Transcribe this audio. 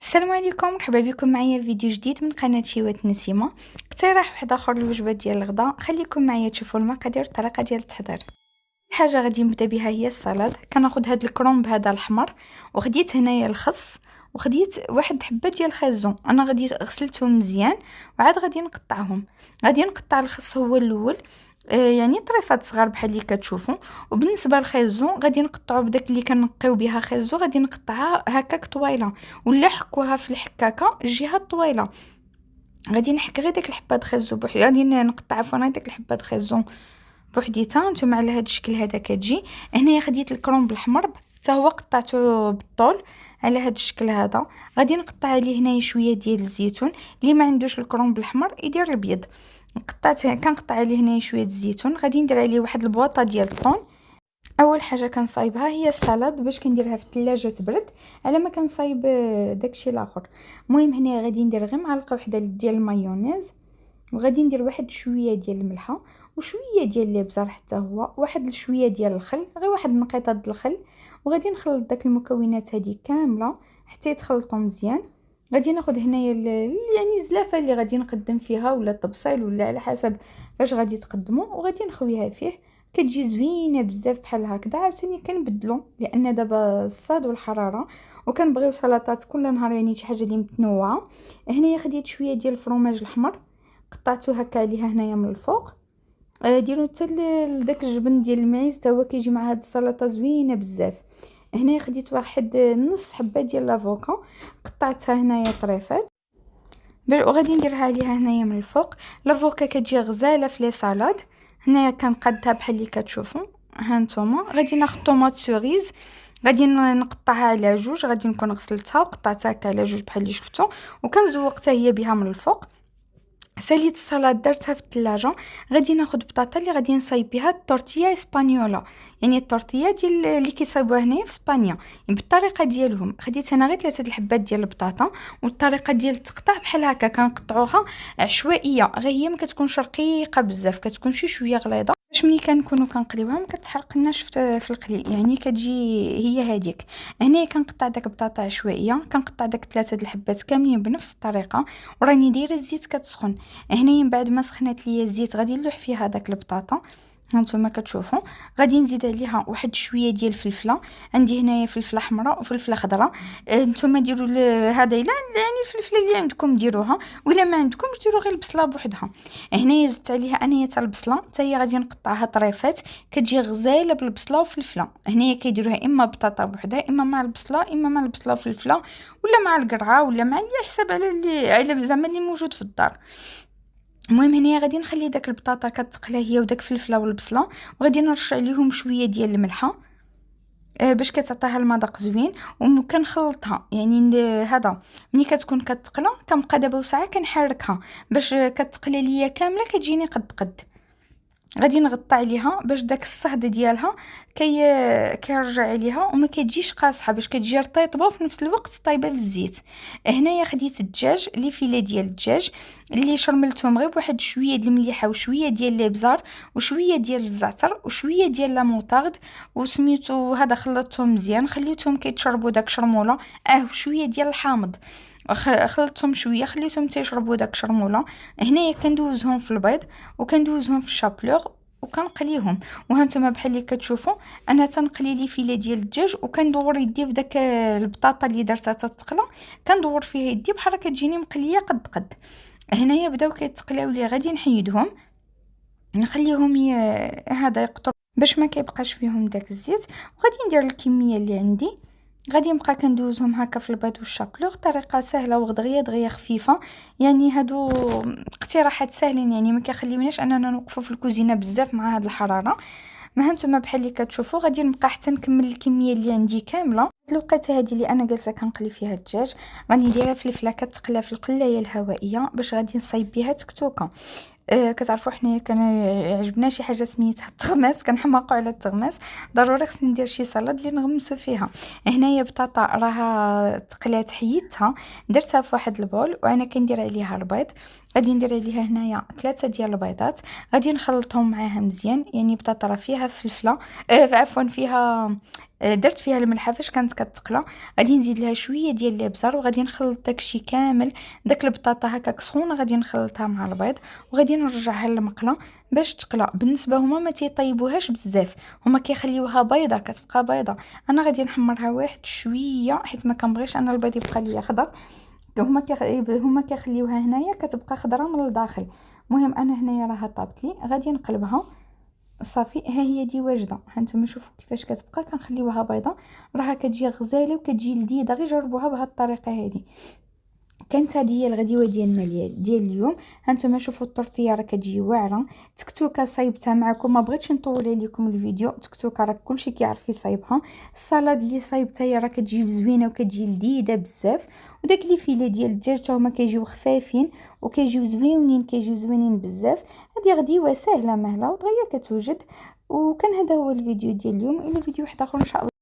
السلام عليكم، مرحبا بكم معايا في فيديو جديد من قناة شيوات نسيمة. اقتراح واحد اخر للوجبه ديال الغداء. خليكم معايا تشوفوا المقادير والطريقه ديال التحضير. حاجه غادي نبدا بها هي السلطه. كناخذ هذا الكرومب هذا الاحمر، وخديت هنايا الخس، وخديت واحد حبه ديال الخازون. انا غادي غسلتهم مزيان وعاد غادي نقطعهم. غادي نقطع الخس هو الاول، يعني طريفات صغار بحال اللي كتشوفوا. وبالنسبه للخيزو غادي نقطعو بداك اللي كنقيو بها خيزو، غادي نقطعها هكاك طويله ولا حكوها في الحكاكه الجهه الطويله. غادي نحك غير داك الحبه د خيزو بوحدي، غادي نقطع عفوا داك الحبه د خيزو بوحديتها. نتوما على هذا الشكل هذا كتجي. هنايا خديت الكرومب الاحمر حتى هو قطعته بالطول على هذا الشكل هذا. غادي نقطع عليه هنايا شويه ديال الزيتون، اللي ما عندوش الكرومب الاحمر يدير الابيض. كنقطع عليه هنايا شويه الزيتون. غادي ندير عليه واحد البواطه ديال الطون. اول حاجه كنصايبها هي السلطه باش كنديرها في الثلاجه تبرد على ما كنصايب داكشي الاخر. المهم هنا غادي ندير غير معلقه وحده ديال المايونيز، وغادي ندير واحد شويه ديال الملحه وشويه ديال الابزار، حتى هو واحد شويه ديال الخل، غير واحد النقيطه د الخل. وغادي نخلط داك المكونات هذه كامله حتى يتخلطوا مزيان. غادي ناخذ هنايا يعني الزلافه اللي غادي نقدم فيها، ولا الطبسيل، ولا على حسب فاش غادي تقدموا، وغادي نخويها فيه. كتجي زوينه بزاف بحال هكذا. عاوتاني كنبدلو لان دابا الصاد والحراره، وكنبغيو سلطات كل نهار، يعني شي حاجه اللي متنوعه. هنايا خديت شويه ديال الفرماج الاحمر، قطعته هكا عليها هنايا من الفوق. ديروا حتى لداك الجبن ديال المعيز حتى هو كيجي مع هاد السلطه زوينه بزاف. هنايا خديت واحد نص حبه ديال لافوكا، قطعتها هنايا طريفات، وغادي نديرها عليها هنايا من الفوق. لافوكا كتجي غزاله في لي سالاد. هنايا كنقادها بحال اللي كتشوفوا. ها نتوما غادي ناخذ طوماط سوريز، غادي نقطعها على جوج. غادي نكون غسلتها وقطعتها هكا على جوج بحال اللي شفتوا، وكنزوقتها هي بها من الفوق. ساليت السلطه درتها في الثلاجه. غادي ناخذ بطاطا اللي غادي نصايب بها التورتيا اسبانيولا، يعني التورتيا ديال اللي كيصايبوها هنايا في اسبانيا، يعني بالطريقه ديالهم. خديت انا غير 3 الحبات ديال البطاطا، والطريقه ديال التقطاع بحال هكا كنقطعوها عشوائيه، غير هي ما كتكونش رقيقه بزاف، كتكون شويه غليظه باش ملي كنكونوا كنقليوها ما كتحرقناش في القلي، يعني كتجي هي هذيك. هنايا كنقطع داك البطاطا عشوائيه، كنقطع داك 3 الحبات كاملين بنفس الطريقه، وراني دايره الزيت كتسخن. هنايا من بعد ما سخنات ليا الزيت غادي نلوح فيها داك البطاطا. هانتوما كتشوفوا. غادي نزيد عليها واحد شويه ديال الفلفله. عندي هنايا فلفله حمراء وفلفله خضراء. نتوما ديروا هذا الا يعني الفلفله اللي عندكم ديروها، ولا ما عندكمش ديروا غير البصله بوحدها. هنايا زدت عليها انايا حتى البصله، حتى هي غادي نقطعها طريفات، كتجي غزاله بالبصله والفلفله. هنايا كيديروها اما بطاطا بوحدها، اما مع البصله، اما مع البصله والفلفله، ولا مع القرعه، ولا مع اللي حسب على اللي على زعما اللي موجود في الدار. المهم هنايا غادي نخلي داك البطاطا كتقلى هي وداك الفلفله والبصله، وغادي نرش عليهم شويه ديال الملحه باش كتعطيها المذاق زوين. وكنخلطها يعني هذا ملي كتكون كتقلى كنبقى دابا وساعه كنحركها باش كتقلى ليا كامله، كتجيني قد قد. غادي نغطي عليها باش داك الصهد ديالها كيرجع عليها وما كتجيش قاصحه، باش كتجي رطيبه وفي نفس الوقت طايبه في الزيت. هنايا خديت الدجاج، لي فيلا ديال الدجاج اللي شرملتهم غير بواحد شويه ديال المليحه وشويه ديال الابزار وشويه ديال الزعتر وشويه ديال لا موطارد، وسميتو هذا خلطتهم مزيان، خليتهم كيتشربوا داك شرموله. وشويه ديال الحامض، خلطتهم شويه، خليتهم تيشربوا داك شرموله. هنايا كندوزهم في البيض وكندوزهم في الشابلور وكنقليهم. وهانتوما بحال اللي كتشوفوا انا تنقلي لي فيله ديال الدجاج، وكندور يدي في داك البطاطا اللي درتها تتقلى، كندور فيها يدي بحال كتجيني مقليه قد قد. هنايا بداو كيتقلاو لي، غادي نحيدهم نخليهم هذا يقطر باش ما كيبقاش فيهم داك الزيت. وغادي ندير الكميه اللي عندي، غادي نبقى كندوزهم هكا في البيض والشابلوغ. طريقه سهله وغدغيه دغيه خفيفه، يعني هادو اقتراحات ساهلين، يعني ما كيخليوناش اننا نوقفوا في الكوزينه بزاف مع هاد الحراره. ما هانتوما بحال اللي كتشوفوا غادي نبقى حتى نكمل الكميه اللي عندي كامله. الوقيته هذه اللي انا جالسه كنقلي فيها الدجاج غادي نديرها فلفله كتقلى في القلايه الهوائيه باش غادي نصايب بها تكتوكه. كتعرفوا حنايا كان عجبنا شي حاجه سميتها التغماس، كنحماقوا على التغماس. ضروري خصني ندير شي سلطه اللي نغمسو فيها. هنايا بطاطا راها تقلات، حيدتها درتها في واحد البول وانا كندير عليها البيض. غادي ندير عليها هنايا 3 ديال البيضات، غادي نخلطهم معاها مزيان، يعني بطاطا فيها فلفله عفوا فيها درت فيها الملحه فاش كانت كتقلى. غادي نزيد لها شويه ديال الابزار وغادي نخلط داكشي كامل. داك البطاطا هكاك سخونه غادي نخلطها مع البيض وغادي نرجعها للمقله باش تقلى. بالنسبه هما ما تيطيبوهاش بزاف، هما كيخليوها بيضه كتبقى بيضه. انا غادي نحمرها واحد شويه حيت ما كنبغيش انا البيض يبقى ليا خضر. هما كيخليوها هنايا كتبقى خضره من الداخل. المهم انا هنايا راها طابت لي، غادي نقلبها صافي. ها هي دي واجده، هانتوما شوفوا كيفاش كتبقى. كنخليوها بيضه، راها كتجي غزاله وكتجي لذيذه. غير جربوها بهذه الطريقه هذه. كانت هذه هي الغديوه ديالنا ديال اليوم. هانتوما شوفوا الطورتيه راه كتجي واعره. تكتوكه صايبتها معكم، ما بغيتش نطول عليكم الفيديو. تكتوكه راه كلشي كيعرف يصايبها. السلطه اللي صايبتها راه كتجي زوينه وكتجي لذيذه بزاف. وداك لي فيلي ديال الدجاج تا هما كيجيو خفافين وكيجيو زوينين، كيجيو زوينين بزاف. هذه غديوه سهله مهله ودغيا كتوجد. وكان هذا هو الفيديو ديال اليوم. الى فيديو واحد اخر ان شاء الله.